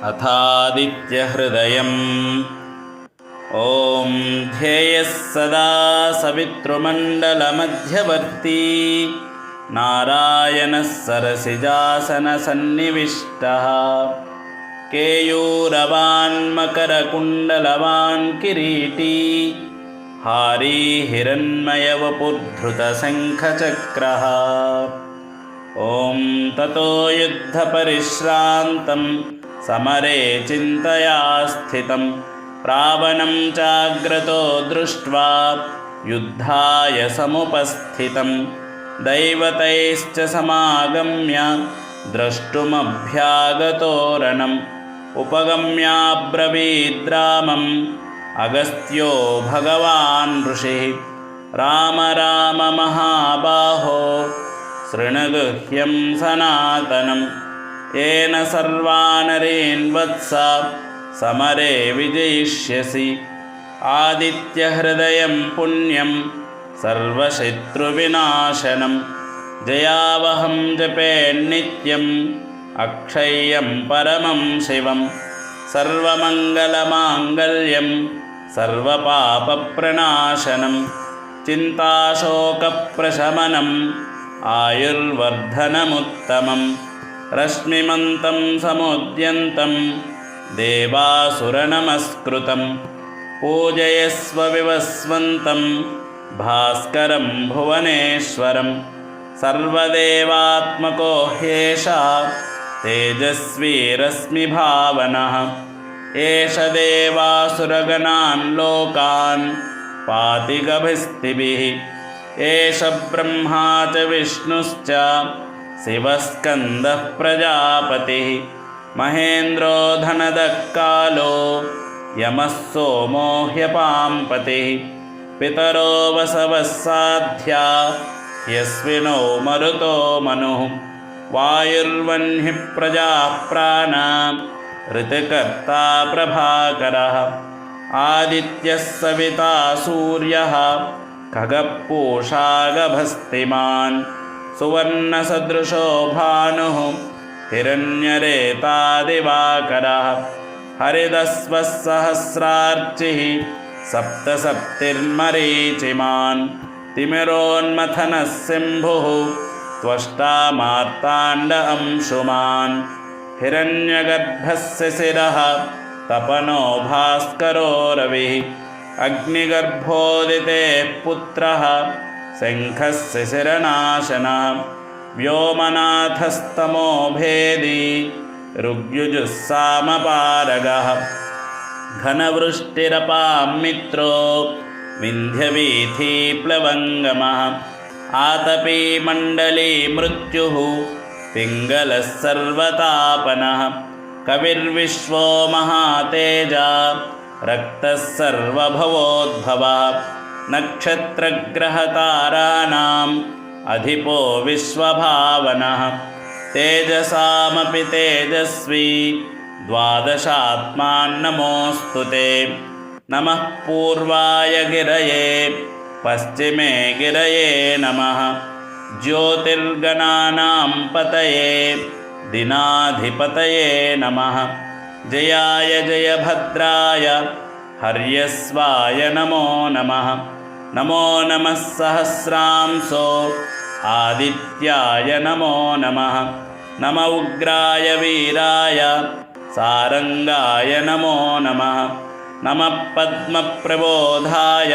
अथादित्यहृदयम् ॐ ध्येयः सदा सवितृमण्डलमध्यवर्ती नारायणः सरसिजासनसन्निविष्टः केयूरवान् मकरकुण्डलवान् किरीटी हारी हिरण्मयवपुर्धृतशङ्खचक्रः ॐ ततो युद्धपरिश्रान्तं समरे चिन्तया स्थितं रावणं चाग्रतो दृष्ट्वा युद्धाय समुपस्थितं दैवतैश्च समागम्य द्रष्टुमभ्यागतोरणम् उपगम्याब्रवीद्रामम् अगस्त्यो भगवान् ऋषिः राम राम महाबाहो शृणुगुह्यं सनातनं येन सर्वानरेन् वत्स समरे विजयिष्यसि आदित्यहृदयं पुण्यं सर्वशत्रुविनाशनं जयावहं जपेन्नित्यम् अक्षय्यं परमं शिवं सर्वमङ्गलमाङ्गल्यं सर्वपापप्रणाशनं चिन्ताशोकप्रशमनम् आयुर्वर्धनमुत्तमं रश्मिमन्तं समुद्यन्तं देवासुरनमस्कृतं पूजयस्व विवस्वन्तं भास्करं भुवनेश्वरं सर्वदेवात्मको ह्येषा तेजस्वी रश्मिभावनः एष देवासुरगणान् लोकान् पाति गभिस्तिभिः एष ब्रह्मा च विष्णुश्च शिवस्कन्दः प्रजापतिः महेन्द्रो धनदः कालो यमः सोमो ह्यपाम्पतिः पितरो वसवः साध्या ह्यश्विनो मरुतो मनुः वायुर्वह्निः प्रजाः प्राणा ऋतुकर्ता प्रभाकरः आदित्यः सविता सूर्यः खगः गभस्तिमान् सुवर्णसदृशो भानुः हिरण्यरेतादिवाकरः हरिदस्वः सहस्रार्चिः सप्तसप्तिर्मरीचिमान् तिमिरोन्मथनः सिंहुः त्वष्टा मार्ताण्ड अंशुमान् हिरण्यगर्भस्य शिरः तपनो भास्करो रविः अग्निगर्भोदितेः पुत्रः शङ्खस्य शिरनाशनः व्योमनाथस्तमो भेदी ऋग्युजुस्सामपारगः घनवृष्टिरपां मित्रो विन्ध्यवीथीप्लवङ्गमः आतपी मण्डली मृत्युः पिङ्गलः सर्वतापनः कविर्विश्वो महातेजा रक्तः सर्वभवोद्भवः नक्षत्रग्रहताराणाम् अधिपो विश्वभावनः तेजसामपि तेजस्वी द्वादशात्मान्नमोऽस्तु ते नमः पूर्वाय गिरये पश्चिमे गिरये नमः ज्योतिर्गणानां पतये दिनाधिपतये नमः जयाय जयभद्राय हर्यस्वाय नमो नमः नमो नमः सहस्रांसो आदित्याय नमो नमः नम उग्राय वीराय सारंगाय नमो नमः नमः पद्मप्रबोधाय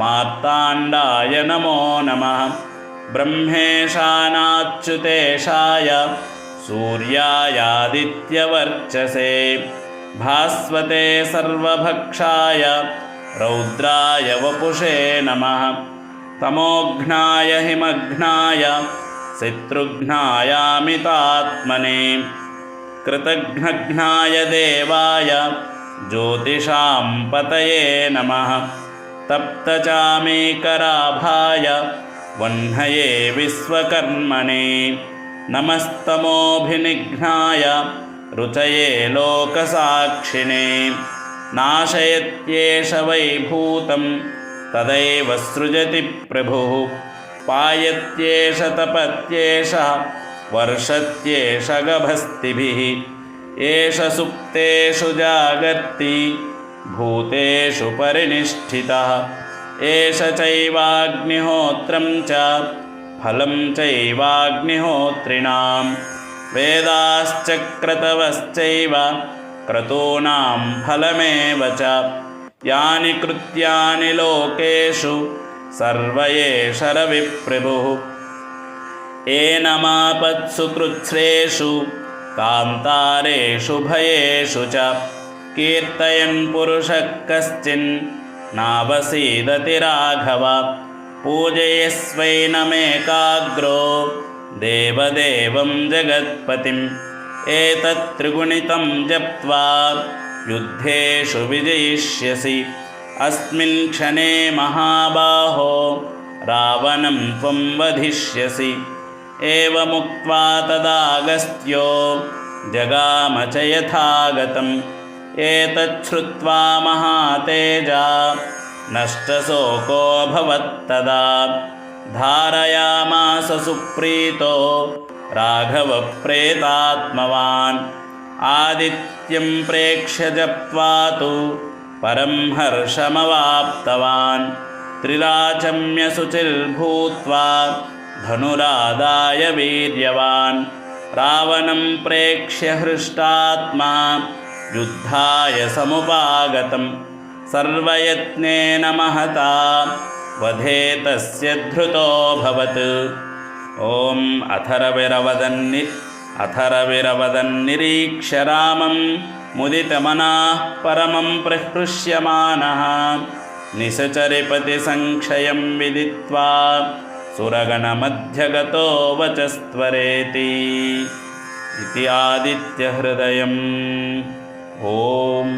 मार्ताण्डाय नमो नमः ब्रह्मेशानाच्युतेशाय सूर्यायादित्यवर्चसे भास्वते सर्वभक्षाय रौद्राय वपुषे नमः तमोघ्नाय हिमघ्नाय शत्रुघ्नायामितात्मने कृतघ्नघ्नाय देवाय ज्योतिषां पतये नमः तप्तचामीकराभाय वह्नये विश्वकर्मणे नमस्तमोभिनिघ्नाय रुचये लोकसाक्षिणे नाशयत्येष वैभूतं तदैव सृजति प्रभुः पायत्येष तपत्येष वर्षत्येष गभस्तिभिः एष सुप्तेषु जागर्ति भूतेषु परिनिष्ठितः एष चैवाग्निहोत्रं च फलं चैवाग्निहोत्रिणां वेदाश्च क्रतवश्चैव क्रतूनां फलमेव च यानि कृत्यानि लोकेषु सर्व एष रविप्रभुः एनमापत्सु कृच्छ्रेषु कान्तारेषु भयेषु च कीर्तयन् पुरुषः कश्चिन्नावसीदति राघव पूजयस्वैनमेकाग्रो देवदेवं जगत्पतिम् एतत्त्रिगुणितं जप्त्वा युद्धेषु विजयिष्यसि अस्मिन् क्षणे महाबाहो रावणं त्वं वधिष्यसि एवमुक्त्वा तदागस्त्यो जगाम च यथागतम् एतच्छ्रुत्वा महातेजा नष्टशोकोऽभवत्तदा धारयामास सुप्रीतो राघवप्रेतात्मवान् आदित्यं प्रेक्ष्य जप्त्वा तु परं हर्षमवाप्तवान् त्रिराचम्य शुचिर्भूत्वा धनुरादाय वीर्यवान् रावणं प्रेक्ष्य हृष्टात्मा युद्धाय समुपागतं सर्वयत्नेन महता वधे तस्य धृतोऽभवत् ॐ अथर्वैरवदन्निरीक्ष्य रामं मुदितमनाः परमं प्रहृष्यमानः निशचरिपतिसंक्षयं विदित्वा सुरगणमध्यगतो वचस्त्वरेति इति आदित्यहृदयम् ॐ